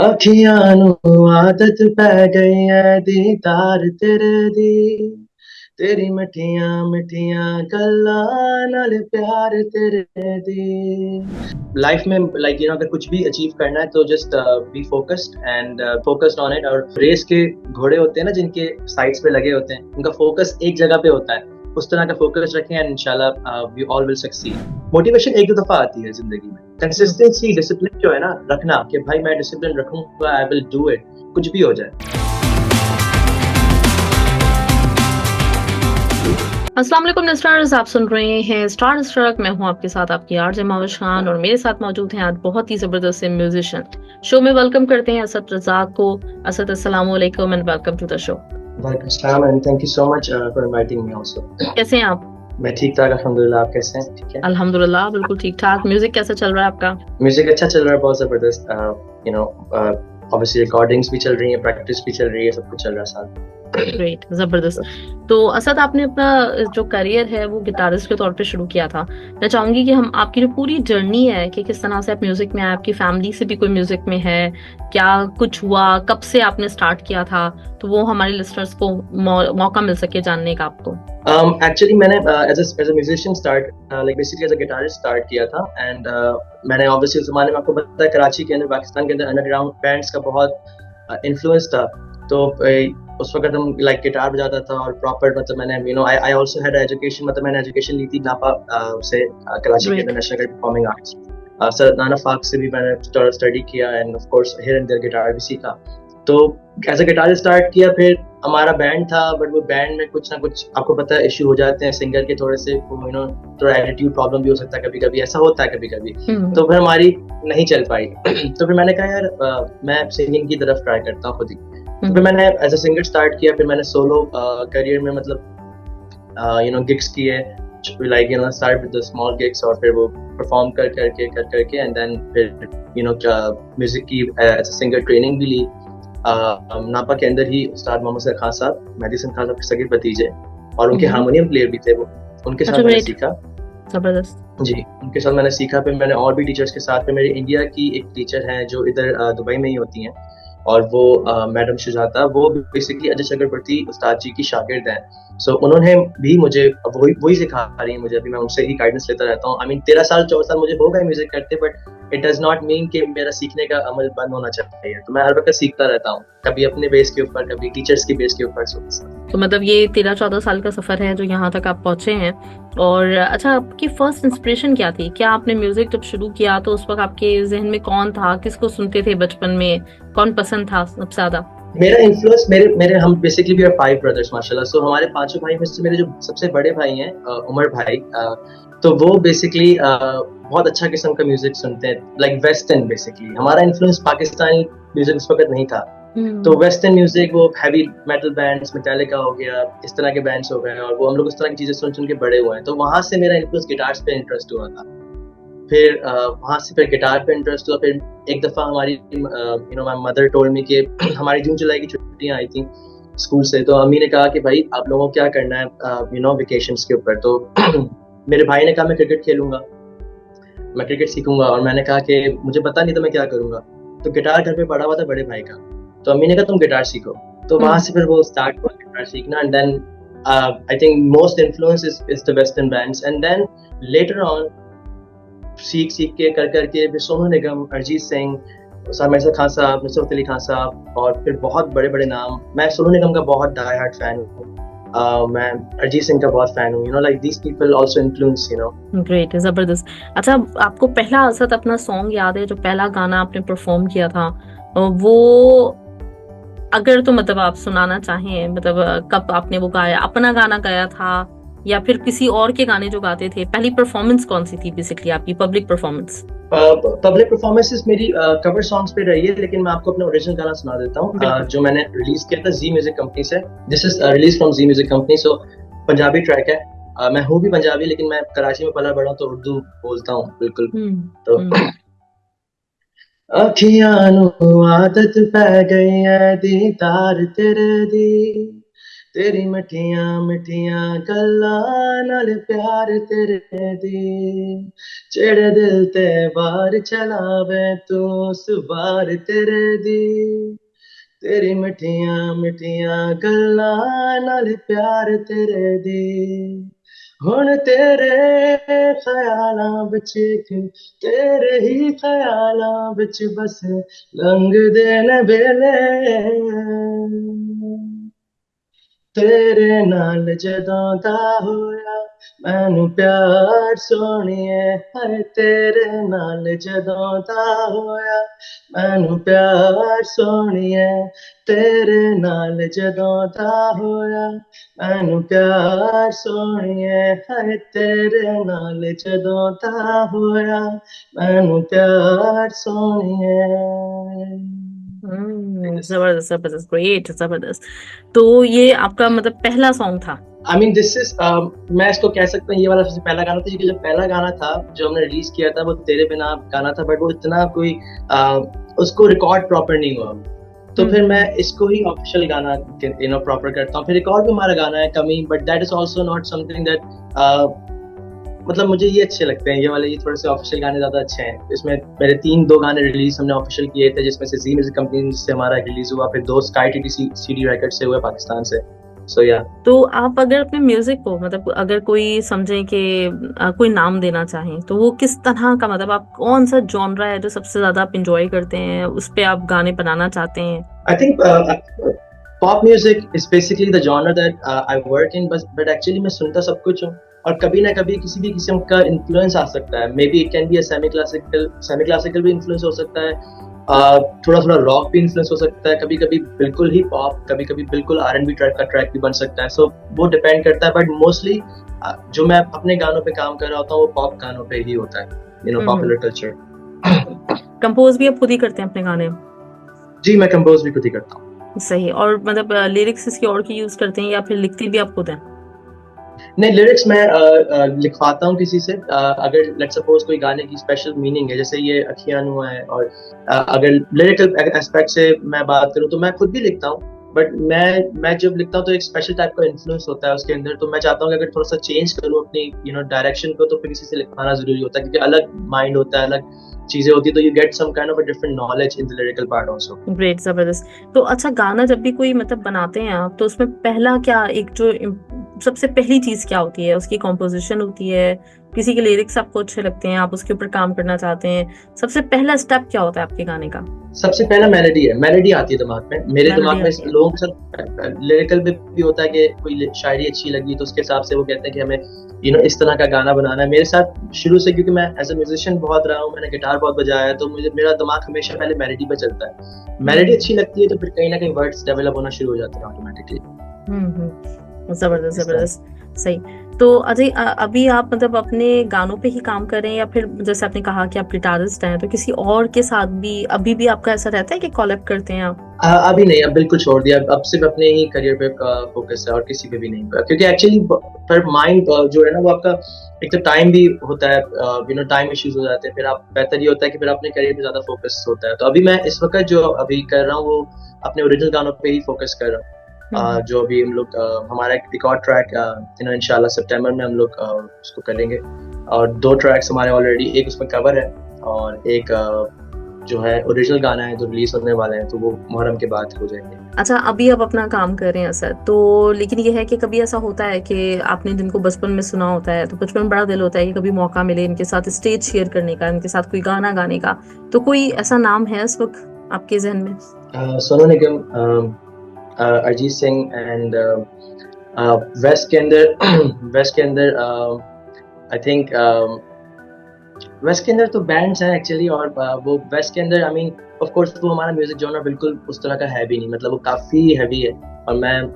अखियां नू आदत पै गई है दीदार तेरे दी तेरी मिठियां मिठियां गल्लां नाल प्यार तेरे दी। लाइफ में अगर कुछ भी अचीव करना है तो just be focused and focused on it. और रेस के घोड़े होते हैं ना जिनके साइड्स पे लगे होते हैं, उनका फोकस एक जगह पे होता है, उस तरह का फोकस रखें एंड इंशाल्लाह we all will succeed. Motivation एक दो दफा आती है जिंदगी में, कंसिस्टेंसी डिसिप्लिन जो है ना रखना कि भाई मैं डिसिप्लिन रखूंगा, आई विल डू इट, कुछ भी हो जाए। अस्सलाम वालेकुम लिसनर्स, आप सुन रहे हैं स्टार स्ट्रक। मैं हूं आपके साथ आपकी आरजे माविश खान और मेरे साथ मौजूद हैं आज बहुत ही जबरदस्त से म्यूजिशियन। शो में वेलकम करते हैं असद रजाक को। असद, अस्सलाम वालेकुम and welcome to the show. वालेकुम सलाम and thank you so much for inviting me also. कैसे हैं आप? मैं ठीक ठाक अल्हम्दुलिल्लाह, आप कैसे हैं? ठीक है अल्हम्दुलिल्लाह, बिल्कुल ठीक ठाक। म्यूजिक कैसा चल रहा है आपका? म्यूजिक अच्छा चल रहा है, बहुत जबरदस्त। यू नो ऑब्वियसली रिकॉर्डिंग्स भी चल रही हैं, प्रैक्टिस भी चल रही है, सब कुछ चल रहा है साथ। ग्रेट, जबरदस्त। तो असद, आपने अपना जो करियर है वो गिटारिस्ट के तौर पे शुरू किया था। मैं चाहूंगी कि हम आपकी जो पूरी जर्नी है कि किस तरह से आप म्यूजिक में आए, आपकी फैमिली से भी कोई म्यूजिक में है, क्या कुछ हुआ, कब से आपने स्टार्ट किया था, तो वो हमारे लिसनर्स को मौका मिल सके जानने का आपको। एक्चुअली मैंने as a musician start like basically as a guitarist start किया था एंड मैंने ऑब्वियसली उस जमाने में आपको पता है कराची के अंदर, पाकिस्तान के अंदर अंडरग्राउंड बैंड्स का बहुत इन्फ्लुएंस था। तो उस वक्त हम लाइक गिटार बजाता था और प्रॉपर मतलब मैंने आई आल्सो हैड एजुकेशन, मतलब मैंने एजुकेशन ली थी नापा से कराची के ग्रेट। अंदर नेशनल परफॉर्मिंग आर्ट्स सर नाना फाक से भी मैंने स्टडी किया and of course here and there guitar भी सीखा। तो एज अ गिटार स्टार्ट किया, फिर हमारा बैंड था बट वो बैंड में कुछ ना कुछ आपको पता है इश्यू हो जाते हैं सिंगर के, थोड़े से यू नो थोड़ा एटीट्यूड प्रॉब्लम भी हो सकता है, कभी कभी ऐसा होता है कभी कभी। तो फिर हमारी नहीं चल पाई तो फिर मैंने कहा यार मैं सिंगिंग की तरफ ट्राई करता हूँ खुद ही। तो फिर मैंने एज अ सिंगर स्टार्ट किया, फिर मैंने सोलो करियर में मतलब यू नो गिग्स किए, like you know start with the small gigs और फिर वो परफॉर्म कर करके एंड देन फिर यू नो म्यूजिक की एज अ सिंगर ट्रेनिंग भी ली नापा के अंदर ही। उस्ताद मोहम्मद सर खान साहब, मेहदी हसन खान साहब के सगे भतीजे, और उनके हारमोनियम प्लेयर भी थे वो, उनके साथ मैंने सीखा। जबरदस्त जी, उनके साथ मैंने सीखा। फिर मैंने और भी टीचर्स के साथ, फिर मेरे इंडिया की एक टीचर हैं जो इधर दुबई में ही होती हैं और वो मैडम शुजाता, वो बेसिकली अजय चक्रवर्ती उस्ताद जी की शागिर्द हैं। सो उन्होंने भी मुझे वही सिखा रही हैं मुझे, अभी मैं उनसे ही गाइडेंस लेता रहता हूँ। आई मीन 13 साल 14 साल मुझे हो गए म्यूजिक करते, but it does not mean कि मेरा सीखने का अमल बंद होना चाहिए। तो मैं हर वक्त सीखता रहता हूँ, कभी अपने बेस के ऊपर, कभी टीचर्स की बेस के ऊपर। तो मतलब ये 13-14 साल का सफर है जो यहाँ तक आप पहुंचे हैं। और अच्छा, आपकी फर्स्ट इंस्पिरेशन क्या थी? क्या आपने म्यूजिक जब शुरू किया तो उस वक्त आपके जहन में कौन था, किसको सुनते थे बचपन में, कौन पसंद था सबसे ज्यादा? मेरा इन्फ्लुएंस मेरे मेरे हम बेसिकली वी आर 5 ब्रदर्स माशाल्लाह। सो हमारे पांचों भाई में से मेरे जो सबसे बड़े भाई हैं उमर भाई, तो वो बेसिकली बहुत अच्छा किस्म का म्यूजिक सुनते हैं, लाइक वेस्टर्न। बेसिकली हमारा इन्फ्लुएंस पाकिस्तानी म्यूजिक उस वक्त नहीं था, तो वेस्टर्न म्यूजिक, वो हैवी मेटल बैंड्स, मेटालिका हो गया, इस तरह के बैंड्स हो गए, और वो हम लोग उस तरह की चीजें सुन सुन के बड़े हुए हैं। तो वहां से मेरा इन्फ्लुएंस गिटार्स पे इंटरेस्ट हुआ था। फिर वहां से फिर गिटार पे इंटरेस्ट हुआ। फिर एक दफा हमारी you know my mother told me कि हमारी जून जुलाई की छुट्टियां आई थी स्कूल से, तो अम्मी ने कहा कि भाई आप लोगों को क्या करना है यू नो वेकेशंस के ऊपर। तो मेरे भाई ने कहा मैं क्रिकेट खेलूंगा, मैं क्रिकेट सीखूंगा, और मैंने कहा कि मुझे पता नहीं था मैं क्या करूंगा। तो गिटार घर पे पड़ा हुआ था बड़े भाई का, तो अम्मी ने कहा तुम गिटार सीखो। तो वहां से फिर वो स्टार्ट हुआ गिटार सीखना, and then I think most influence is the western bands, and then later on सीख सीख के कर करके फिर सोनू निगम, अरिजीत सिंह, सर खान साहब, नुसरत अली खान साहब, और फिर बहुत बड़े बड़े नाम। मैं सोनू निगम का बहुत डाई हार्ट फैन हूँ, मैं अरिजीत सिंह का बहुत फैन हूँ। You know like these people also influence, you know. Great, जबरदस्त। अच्छा, आपको पहला असद अपना सॉन्ग याद है, जो पहला गाना आपने परफॉर्म किया था वो, अगर तो मतलब आप सुनाना चाहें, मतलब कब आपने वो गाया, अपना गाना गाया था या फिर किसी और के गाने जो गाते थे? पहली परफॉर्मेंस कौन सी थी बेसिकली आपकी, पब्लिक परफॉर्मेंस? पब्लिक परफॉर्मेंसेस मेरी कवर सॉन्ग्स पे रही है, लेकिन मैं आपको अपना ओरिजिनल गाना सुना देता हूँ जो मैंने रिलीज किया था जी म्यूजिक कंपनी से। This is release from Zee music company. So Punjabi track है, मैं हूँ भी पंजाबी, लेकिन मैं कराची में पला बड़ा तो उर्दू बोलता हूँ बिल्कुल। तो अखियां नू आदत पै गई है दीदार तेरे दी तेरी मिठियां मिठियां गल्लां नाल प्यार तेरे दी जेड़े दिल ते वार चलावे तू सवार तेरे दी तेरी मिठियां मिठियां गल्लां नाल प्यार तेरे दी हुण तेरे ख्यालां विच तेरे ही ख्यालां विच बस लंघदे ने वेले तेरे नाल जदों दा होया मैनू प्यार सोहणिए हाय तेरे नाल जदों दा होया मैनू प्यार सोहणिए तेरे नाल जदों दा होया मैनू प्यार सोहणिए हाय तेरे नाल जदों दा होया मैनू प्यार सोहणिए। जबरदस्त जबरदस्त, ग्रेट, जबरदस्त। तो ये आपका मतलब पहला सॉन्ग था? आई मीन दिस इज मैं इसको कह सकता हूँ ये वाला सबसे पहला गाना था, क्योंकि जो पहला गाना था जो हमने रिलीज किया था वो तेरे बिना गाना था, बट वो इतना कोई उसको रिकॉर्ड प्रॉपर नहीं हुआ। तो फिर मैं इसको ही ऑफिशियल गाना प्रॉपर करता हूँ। फिर एक और भी हमारा गाना है कमी, but that is also not something that मतलब मुझे ये अच्छे लगते हैं, ये वाले ये थोड़े से ऑफिशियल गाने ज्यादा अच्छे हैं। इसमें मेरे 2 गाने रिलीज हमने ऑफिशियल किए थे, जिसमें से जी म्यूजिक कंपनी से हमारा रिलीज हुआ, फिर 2 स्काई टीटी सीडी रिकॉर्ड से हुए पाकिस्तान से। सो या तो आप अगर अपने म्यूजिक को मतलब अगर कोई समझे कि कोई नाम देना चाहें तो वो किस तरह का, मतलब आप कौन सा जॉनरा है जो सबसे ज्यादा आप इंजॉय करते हैं, उस पे आप गाने बनाना चाहते हैं? I think pop music is basically the genre that I work in, but actually मैं सुनता सब कुछ हूँ, और कभी ना कभी किसी भी किस्म का इन्फ्लुएंस आ सकता है। May be it can be a semi classical भी इन्फ्लुएंस हो सकता है, थोड़ा थोड़ा रॉक भी इन्फ्लुएंस हो सकता है, कभी कभी बिल्कुल ही पॉप, कभी कभी बिल्कुल R&B ट्रैक भी बन सकता है। सो वो डिपेंड करता है, बट मोस्टली जो मैं अपने गानों पे काम कर रहा होता हूँ वो पॉप गानों पे ही होता है, पॉपुलर कल्चर। कंपोज भी आप खुद ही करते हैं अपने गाने? जी, मैं कंपोज भी खुद ही करता हूँ। सही। और मतलब लिरिक्स इसकी और की यूज करते हैं या फिर लिखते भी आप खुद हैं? नहीं, लिरिक्स मैं लिखवाता हूँ किसी से। अगर लेट सपोज कोई गाने की स्पेशल मीनिंग है, जैसे ये अखियां नुआ है, और अगर लिरिकल एस्पेक्ट से मैं बात करूँ तो मैं खुद भी लिखता हूँ, बट मैं जब लिखता हूँ तो एक स्पेशल टाइप का इन्फ्लुएंस होता है उसके अंदर। तो मैं चाहता हूँ कि अगर थोड़ा सा चेंज करूँ अपनी डायरेक्शन को, तो फिर किसी से लिखवाना जरूरी होता है, क्योंकि अलग माइंड होता है, अलग चीजें होती है, तो you get some kind of a different knowledge in the lyrical part also. Great, जबरदस्त। तो अच्छा, गाना जब भी कोई मतलब बनाते हैं आप, तो उसमें पहला क्या, एक जो सबसे पहली चीज क्या होती है? उसकी कॉम्पोजिशन होती है, किसी के लिरिक्स आपको अच्छे लगते हैं, आप उसके ऊपर काम करना चाहते हैं, सबसे पहला स्टेप क्या होता है आपके गाने का? सबसे पहला मेलोडी है, मेलोडी आती है दिमाग में, मेरे दिमाग में। लोगों के साथ लिरिकल भी होता है कि कोई शायरी अच्छी लगी तो उसके हिसाब से वो कहते हैं कि हमें इस तरह का गाना बनाना है। मेरे साथ शुरू से, क्योंकि मैं एज ए म्यूजिशियन बहुत रहा हूँ, मैंने गिटार बहुत बजाया है, तो मेरा दिमाग हमेशा पहले मेलोडी पे चलता है। मेलोडी अच्छी लगती है तो फिर कहीं ना कहीं वर्ड्स डेवलप होना शुरू हो जाते हैं ऑटोमेटिकली। जबरदस्त जबरदस्त, सही। तो अजय, अभी आप मतलब अपने गानों पे ही काम कर रहे हैं, या फिर जैसे आपने कहा कि आप गिटारिस्ट हैं, तो किसी और के साथ भी अभी भी आपका ऐसा रहता है कि कोलैब करते हैं आप? अभी नहीं, अब बिल्कुल छोड़ दिया। अब सिर्फ अपने ही करियर पे फोकस है और किसी पे भी नहीं, क्योंकि एक्चुअली पर माइंड जो है ना वो आपका, एक तो टाइम भी होता है, टाइम इश्यूज हो जाते हैं, फिर आप बेहतर ये होता है कि फिर अपने करियर पे ज्यादा फोकस होता है। तो अभी मैं इस वक्त जो अभी कर रहा हूँ वो अपने ओरिजिनल गानों पे ही फोकस कर रहा हूँ। जो अभी हम लोग हमारा एक और ट्रैक इंशाल्लाह सितंबर में हम लोग उसको करेंगे, और 2 ट्रैक्स हमारे ऑलरेडी, एक उसमें कवर है और एक जो है ओरिजिनल गाना है जो रिलीज होने वाले हैं, तो वो मुहर्रम के बाद हो जाएंगे। अच्छा, अभी आप अपना काम कर रहे हैं सर, तो लेकिन ये है कि कभी ऐसा होता है कि आपने जिनको बचपन में सुना होता है, तो बचपन में बड़ा दिल होता है कि कभी मौका मिले इनके साथ स्टेज शेयर करने का, इनके साथ कोई गाना गाने का, तो कोई ऐसा नाम है इस वक्त आपके जहन में? सोनू निगम, अरिजीत सिंह, एंड वेस्ट के अंदर आई थिंक वेस्ट के अंदर तो बैंड्स हैं एक्चुअली, और वो वेस्ट के अंदर आई मीन ऑफ कोर्स वो हमारा म्यूजिक जॉनर बिल्कुल उस तरह का है भी नहीं, मतलब वो काफी हैवी है। और मैं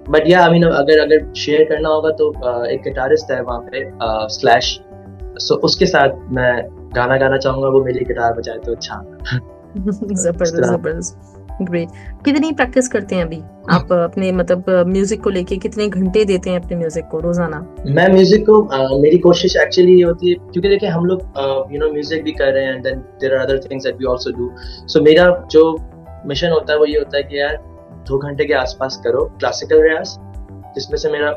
बट या आई मीन अगर शेयर करना होगा तो एक गिटारिस्ट है वहाँ पे स्लैश, सो उसके साथ मैं गाना गाना चाहूंगा, वो मेरी गिटार बजाए तो अच्छा। जबरदस्त जबरदस्त, ग्रेट। कितनी प्रैक्टिस करते हैं अभी आप अपने मतलब म्यूजिक को लेके? कितने घंटे देते हैं अपने म्यूजिक को रोजाना? मैं म्यूजिक को मेरी कोशिश एक्चुअली ये होती है, क्योंकि देखिए हम लोग म्यूजिक भी कर रहे हैं, and then there are other things that we also do. So मेरा जो मिशन होता है वो ये होता है कि यार 2 घंटे के आसपास करो क्लासिकल रियाज, जिसमें से मेरा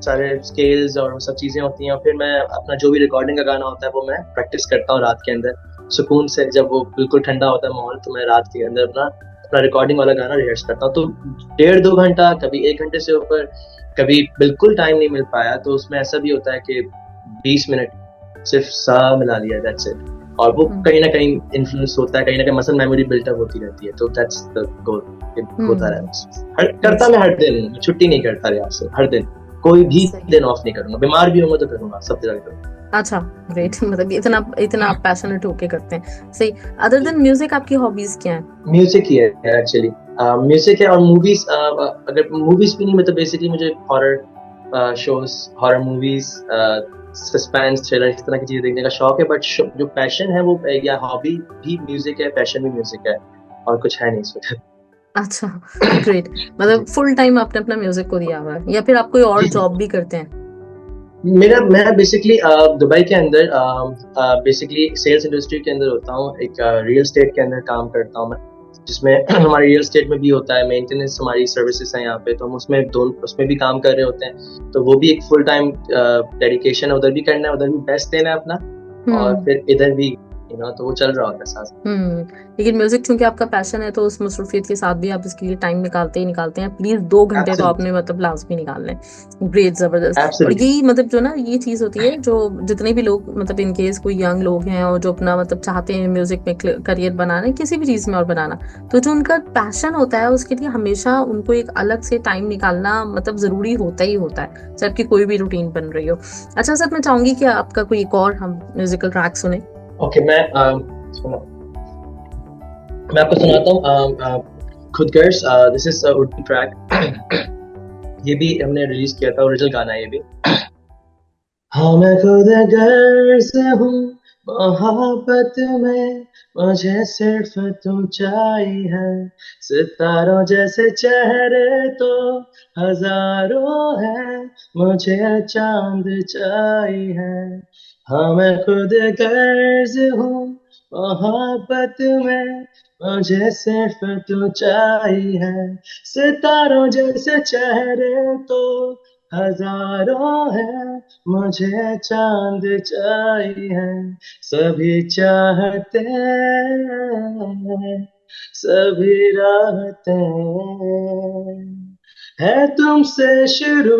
सारे स्केल्स और वो सब चीजें होती हैं, और फिर मैं अपना जो भी रिकॉर्डिंग का गाना होता है वो मैं प्रैक्टिस करता हूँ रात के अंदर सुकून से। जब वो बिल्कुल ठंडा होता है माहौल, तो मैं रात के अंदर अपना अपना रिकॉर्डिंग वाला गाना रिहर्स करता हूँ। तो 1.5-2 घंटा, कभी 1 घंटे से ऊपर, कभी बिल्कुल टाइम नहीं मिल पाया तो उसमें ऐसा भी होता है कि 20 मिनट सिर्फ सा मिला लिया, दैट्स इट। और वो कहीं ना कहीं इन्फ्लुएंस होता है, कहीं ना कहीं मसल मेमोरी बिल्टअप होती रहती है। तो दैट्स द गोल, होता रहता है। करता मैं हर दिन, छुट्टी नहीं करता रियाज से, हर दिन, कोई भी दिन ऑफ नहीं करूंगा। बीमार भी होंगे तो करूंगा, सब जगह करूंगा। अच्छा, ग्रेट। मतलब इतना इतना आप पैशनेट होके करते हैं, सही। अदर देन म्यूजिक आपकी हॉबीज क्या है? म्यूजिक ही है एक्चुअली, म्यूजिक है। और मूवीज, अगर मूवीज भी नहीं, मतलब बेसिकली मुझे horror shows, horror movies, suspense, thriller, इस तरह की चीजें देखने का शौक है। बट जो पैशन है वो, या हॉबी भी म्यूजिक है, पैशन भी म्यूजिक है, और कुछ है नहीं इसमें। अच्छा, ग्रेट। मतलब फुल टाइम आपने अपना म्यूजिक को दिया हुआ है, या फिर आप कोई और जॉब भी करते हैं? मैं बेसिकली दुबई के अंदर बेसिकली सेल्स इंडस्ट्री के अंदर होता हूँ। एक रियल एस्टेट के अंदर काम करता हूँ मैं, जिसमें हमारे रियल एस्टेट में भी होता है मेंटेनेंस, हमारी सर्विसेज हैं यहाँ पे, तो हम उसमें भी काम कर रहे होते हैं। तो वो भी एक फुल टाइम डेडिकेशन है, उधर भी करना है, उधर भी बेस्ट देना है अपना, और फिर इधर भी तो वो चल रहा होता है साथ। लेकिन म्यूजिक चूंकि आपका पैशन है, तो उस मसरूफियत के साथ भी आप इसके लिए टाइम निकालते ही निकालते हैं। प्लीज 2 घंटे तो आपने मतलब लाजमी निकालने। ग्रेट, जबरदस्त। और यही मतलब जो ना ये चीज होती है, जो जितने भी लोग मतलब इन केस कोई यंग लोग हैं और जो अपना मतलब चाहते हैं म्यूजिक में करियर बनाना, किसी भी चीज में और बनाना, तो जो उनका पैशन होता है उसके लिए हमेशा उनको एक अलग से टाइम निकालना मतलब जरूरी होता ही होता है, चाहे आपकी कोई भी रूटीन बन रही हो। अच्छा सर, मैं चाहूंगी कि आपका कोई एक और हम म्यूजिकल ट्रैक सुने। ओके, मैं आपको सुनाता हूँ खुदगर्ज। This is Urdu track. ये भी हमने रिलीज किया था, ओरिजिनल गाना है ये भी। हाँ, मैं खुदगर्ज हूँ मोहब्बत में, मुझे सिर्फ तुम चाहिए है। सितारों जैसे चेहरे तो हजारों हैं, मुझे चांद चाहिए। हाँ, मैं खुदगर्ज हूँ मोहब्बत में, मुझे सिर्फ तू चाहिए। सितारों जैसे चेहरे तो हजारों हैं, मुझे चांद चाहिए। सभी चाहते हैं, सभी राहते है तुमसे शुरू,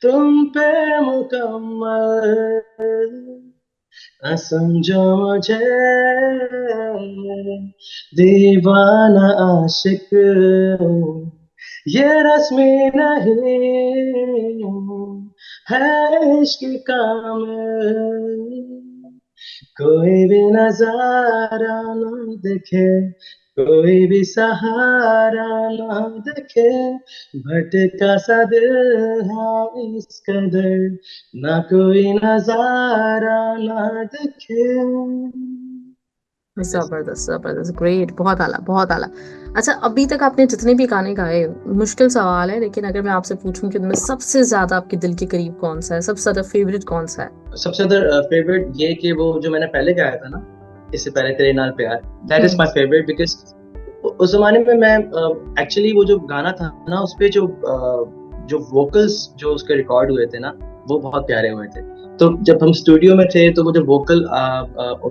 तुम पे मुकम्मल। समझो मुझे दीवाना आशिक, ये रस्मी नहीं है इश्क कामिल। कोई भी नजारा ना दिखे, कोई भी सहारा ना दिखे, भटका सा दिल है इस कदर, ना कोई नजारा ना दिखे। जबरदस्त, जबरदस्त, ग्रेट, बहुत आला, बहुत आला। अच्छा, अभी तक आपने जितने भी गाने गाए, मुश्किल सवाल है लेकिन अगर मैं आपसे पूछूं कि उनमें सबसे ज्यादा आपके दिल के करीब कौन सा है, सबसे ज्यादा फेवरेट कौन सा है? सबसे ज्यादा फेवरेट ये कि वो जो मैंने पहले गाया था ना, इससे पहले तेरे नाल प्यार, that is my favourite. Because उस जमाने में मैं एक्चुअली वो जो गाना था ना, उसपे जो वोकल्स जो उसके रिकॉर्ड हुए थे ना, वो बहुत प्यारे हुए थे। तो जब हम स्टूडियो में थे तो वो जो वोकल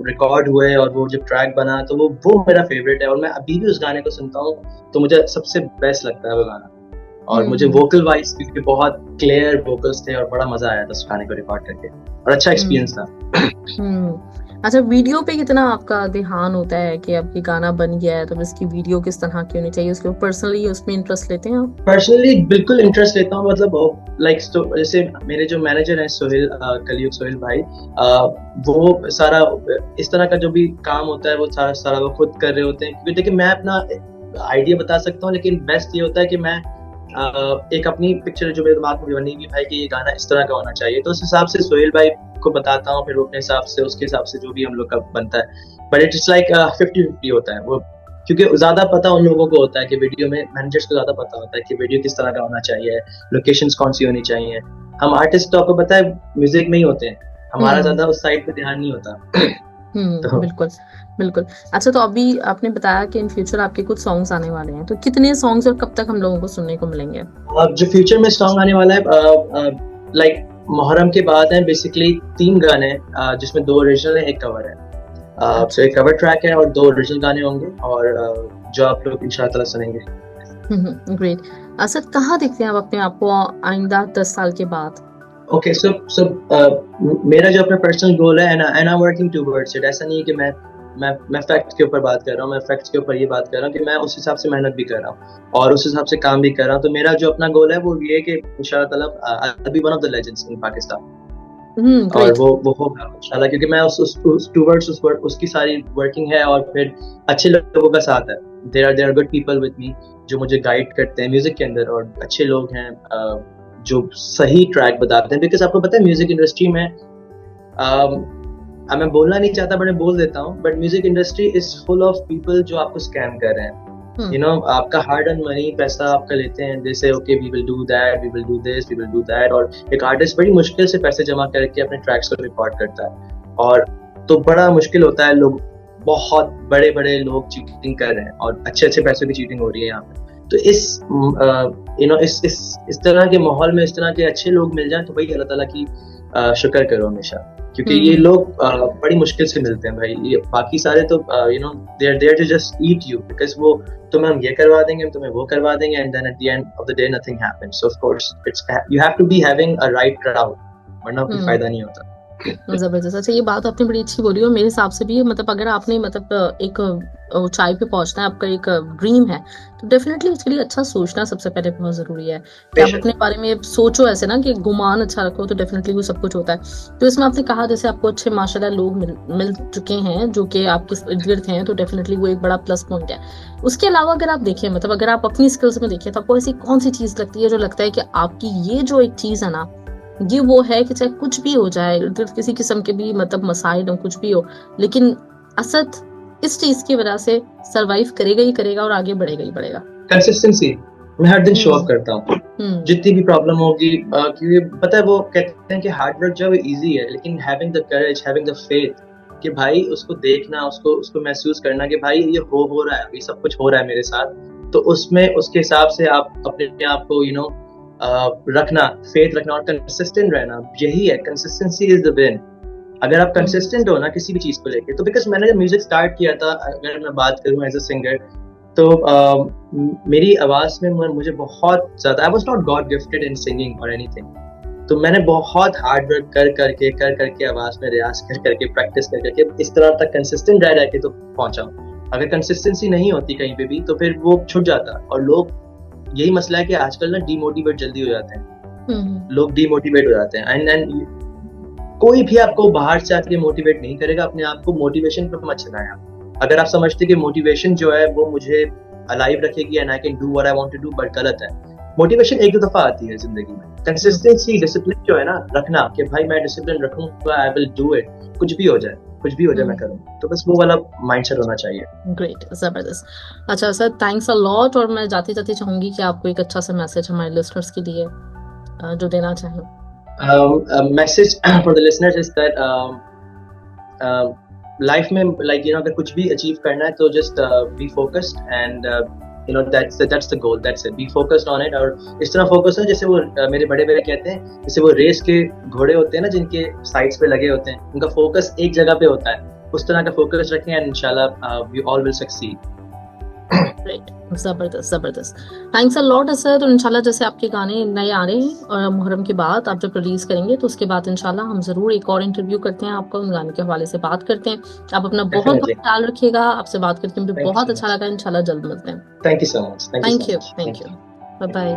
रिकॉर्ड हुए और वो जो ट्रैक बना, तो वो मेरा फेवरेट है। और मैं अभी भी उस गाने को सुनता हूँ तो मुझे सबसे बेस्ट लगता है वो गाना। और मुझे वोकल वाइज क्योंकि बहुत क्लियर वोकल्स थे और बड़ा मजा आया था उस गाने को रिकॉर्ड करके, और अच्छा एक्सपीरियंस था। अच्छा, वीडियो पे कितना आपका ध्यान होता है कि अब ये गाना बन गया है तो इसकी वीडियो किस तरह की होनी चाहिए, उसके पर्सनली उसमें इंटरेस्ट लेते हैं आप? पर्सनली बिल्कुल इंटरेस्ट लेता हूँ। मतलब लाइक जैसे मेरे जो मैनेजर हैं सोहेल, कलयुग सोहेल भाई, वो सारा इस तरह का जो भी काम होता है वो सारा वो खुद कर रहे होते हैं। क्योंकि देखिए, मैं अपना आइडिया बता सकता हूँ, लेकिन बेस्ट ये होता है कि मैं एक अपनी पिक्चर जो मेरे दिमाग में बनी हुई भाई कि ये गाना इस तरह का होना चाहिए, तो उस हिसाब से सोहेल भाई को बताता हूँ, फिर वो अपने हिसाब से उसके हिसाब से जो भी हम लोग का बनता है। बट इट्स लाइक 50-50 होता है वो, क्योंकि ज्यादा पता उन लोगों को होता है कि वीडियो में, मैनेजर्स को ज्यादा पता होता है कि वीडियो किस तरह का होना चाहिए, लोकेशंस कौन सी होनी चाहिए। हम आर्टिस्ट तो आपको पता है म्यूजिक में ही होते हैं, हमारा ज्यादा उस साइड पे ध्यान नहीं होता। बिल्कुल। बिल्कुल। अच्छा, तो अभी आपने बताया कि इन फ्यूचर आपके कुछ सॉन्ग्स आने वाले हैं, तो कितने सॉन्ग्स और कब तक हम लोगों को सुनने को मिलेंगे? अब जो फ्यूचर में सॉन्ग आने वाला है, लाइक मुहर्रम के बाद है बेसिकली 3 गाने, जिसमें 2 ओरिजिनल है, 1 कवर है। अच्छा। तो एक कवर ट्रैक है और 2 ओरिजिनल गाने होंगे, और जो आप लोग इंशाल्लाह ताला सुनेंगे। ग्रेट। असद, कहाँ देखते हैं आप अपने आप को आइंदा 10 साल के बाद? ओके, सो मेरा जो अपना पर्सनल गोल है, and I am working towards it. ऐसा नहीं है कि मैं फैक्ट के ऊपर बात कर रहा हूँ, मैं फैक्ट्स के ऊपर ये बात कर रहा हूँ कि मैं उस हिसाब से मेहनत भी कर रहा हूँ और उस हिसाब से काम भी कर रहा हूँ। तो मेरा जो अपना गोल है वो ये है कि इंशाल्लाह ताला I be one of the legends in Pakistan, और ग्रेट। वो होगा इंशाल्लाह, क्योंकि मैं उस टुवर्ड्स उसकी सारी वर्किंग है, और फिर अच्छे लोगों का साथ है। There are good people with me, जो मुझे गाइड करते हैं म्यूजिक के अंदर, और अच्छे लोग हैं जो सही ट्रैक बताते हैं। बिकॉज आपको पता है म्यूजिक इंडस्ट्री में, मैं बोलना नहीं चाहता बट मैं बोल देता हूँ, but music industry is full of people जो आपको स्कैम कर रहे हैं। यू नो, आपका हार्ड अर्न मनी, पैसा आपका लेते हैं, जैसे okay we will do that, we will do this, we will do that, और एक आर्टिस्ट बड़ी मुश्किल से पैसे जमा करके अपने ट्रैक्स को रिकॉर्ड करता है, और तो बड़ा मुश्किल होता है। लोग, बहुत बड़े बड़े लोग चीटिंग कर रहे हैं, और अच्छे अच्छे पैसों की चीटिंग हो रही है यहाँ पे। तो इस तरह के माहौल में इस तरह के अच्छे लोग मिल जाएं, तो भाई अल्लाह ताला की शुक्र करो हमेशा, क्योंकि ये लोग बड़ी मुश्किल से मिलते हैं भाई। ये बाकी सारे तो you know they are there to just eat you, because वो तुम्हें हम ये करवा देंगे, हम तुम्हें वो करवा देंगे, and then at the end of the day nothing happens. So of course it's you have to be having a right crowd, वरना कोई फायदा नहीं होता। जबरदस्त। अच्छा, ये बात आपने बड़ी अच्छी बोली, और मेरे हिसाब से भी मतलब अगर आपने मतलब एक ऊंचाई पे पहुंचना है, आपका एक ड्रीम है, तो डेफिनेटली उसके लिए अच्छा सोचना सबसे पहले बहुत जरूरी है कि आप अपने बारे में सोचो ऐसे ना कि गुमान अच्छा रखो, तो डेफिनेटली वो सब कुछ होता है। तो इसमें आपने कहा जैसे आपको अच्छे माशाल्लाह लोग मिल चुके हैं जो कि आपके इर्द गिर्द हैं, तो डेफिनेटली वो एक बड़ा प्लस पॉइंट है। उसके अलावा अगर आप देखें, मतलब अगर आप अपनी स्किल्स में देखें, तो आपको ऐसी कौन सी चीज लगती है जो लगता है कि आपकी ये जो एक चीज है ना, ये वो है कि चाहे कुछ भी हो जाए, किसी किस्म के भी मतलब मसाइल हो, कुछ भी हो, लेकिन असद इस चीज की वजह से सरवाइव करेगा ही करेगा और आगे बढ़ेगा ही बढ़ेगा? कंसिस्टेंसी। मैं हर दिन शो अप करता हूँ, जितनी भी प्रॉब्लम होगी, क्योंकि पता है वो कहते हैं कि हार्ड वर्क जो है इजी है, लेकिन having the courage, having the faith कि भाई उसको देखना, उसको महसूस करना कि भाई ये हो रहा है, ये सब कुछ हो रहा है मेरे साथ, तो उसमें उसके हिसाब से आप अपने आप को यू नो रखना, फेथ रखना और कंसिस्टेंट रहना, यही है। Consistency is the win. अगर आप कंसिस्टेंट हो ना किसी भी चीज को लेके, तो बिकॉज मैंने जब म्यूजिक स्टार्ट किया था, अगर मैं बात करूं एज अ सिंगर, तो मेरी आवाज में मुझे बहुत ज्यादा, I was not God gifted in singing और एनीथिंग, तो मैंने बहुत हार्ड वर्क कर करके आवाज में रियाज करके प्रैक्टिस करके इस तरह तक कंसिस्टेंट रह के तो पहुंचा हूं। अगर कंसिस्टेंसी नहीं होती कहीं पे भी, तो फिर वो छूट जाता। और लोग, यही मसला है कि आजकल ना डीमोटिवेट जल्दी हो जाते हैं, लोग डीमोटिवेट हो जाते हैं, एंड कोई भी आपको बाहर से आके मोटिवेट नहीं करेगा, अपने आप को मोटिवेशन पे मत चलाएं। अगर आप समझते कि मोटिवेशन जो है वो मुझे अलाइव रखेगी and I can do what I want to do, but गलत है। मोटिवेशन एक दो दफा आती है जिंदगी में। कंसिस्टेंसी, डिसिप्लिन जो है ना रखना, कि भाई मैं डिसिप्लिन रखूंगा, आई विल डू इट, कुछ भी हो जाए मैं करूँ, तो बस वो वाला माइंडसेट होना चाहिए। ग्रेट, जबरदस्त। अच्छा सर, थैंक्स अ लॉट। और मैं जाते जाते चाहूंगी कि आपको एक अच्छा सा मैसेज हमारे लिसनर्स के लिए जो देना चाहें। Message for the listeners is that life में, लाइक यू नो, अगर कुछ भी अचीव करना है तो just be focused, and you know that's the goal, that's it, be focused on it. और इस तरह फोकस है जैसे वो मेरे बड़े बड़े कहते हैं, जैसे वो रेस के घोड़े होते हैं ना जिनके साइड्स पे लगे होते हैं, उनका फोकस एक जगह पे होता है, उस तरह का फोकस रखें, एंड इंशाल्लाह we all will succeed. Great, जबरदस्त। Thanks a lot sir. तो इंशाल्लाह जैसे आपके गाने नए आ रहे हैं और मुहर्रम के बाद आप जब रिलीज करेंगे, तो उसके बाद इंशाल्लाह हम जरूर एक और इंटरव्यू करते हैं आपका, उन गाने के हवाले से बात करते हैं। आप अपना बहुत ख्याल रखिएगा। आपसे बात करके मुझे बहुत अच्छा लगा। इंशाल्लाह जल्द मिलते हैं। Thank you so much. Thank you. Bye bye.